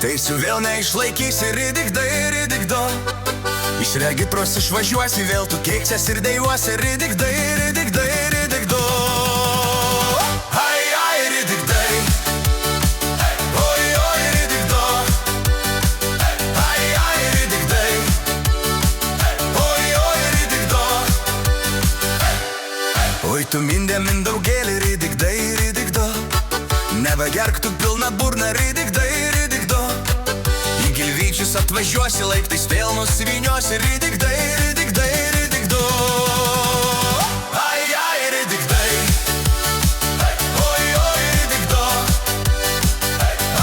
Teisiu vėl neišlaikysi ridikdai, ridikdo. Iš regitros išvažiuosi, vėl tu keiksies ir dėjuosi ridikdai, ridikdai, ridikdo. Ai, ai, ridikdai. Oi, oi, ridikdo. Ai, ai, ridikdai. Oi, oi, ridikdo. Oi, tu mindaugėlį ridikdai, ridikdo. Nebegerk tu pilną burną ridikdai, ridikdo. Į Gilvyčius atvažiuosi, laiptais vėl nusivyniosi ridikdai, ridikdai, ridikdo. Ai, ai, ridikdai. Oi, oi, ridikdo.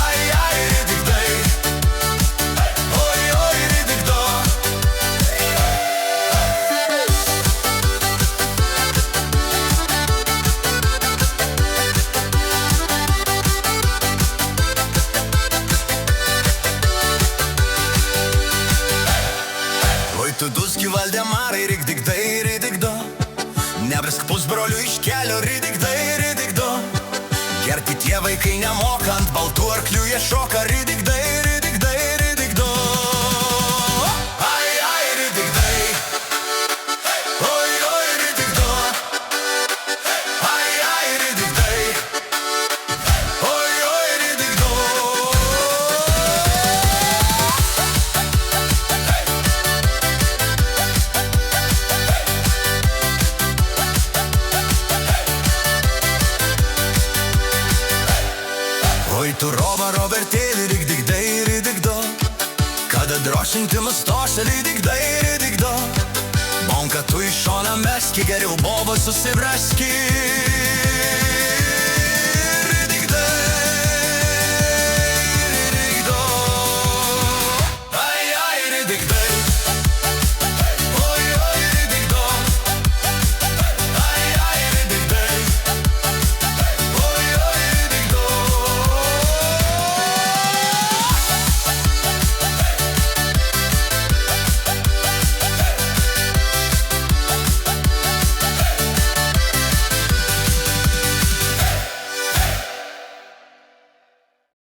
Ai, ai, ridikdai. Oi, oi, ridikdo. Tu duski Valdemarai, ridikdai, ridikdo. Nebrisk pusbrolių iš kelio, ridikdai, ridikdo. Gerti tie vaikai nemoka, ant baltų arklių jie šoka, ridikdai, ridikdai, ridikdo. Ai, ai, ridikdai. Oi, oi, ridikdo. Ai, ai, ridikdai. Oi, oi, ridikdo. Oi, tu Robertėlį, ridikdai, ridikdo. Kada drošinti nustosi, ridikdai, ridikdo. Bonka tu į šoną meski, geriau bobą susibraski.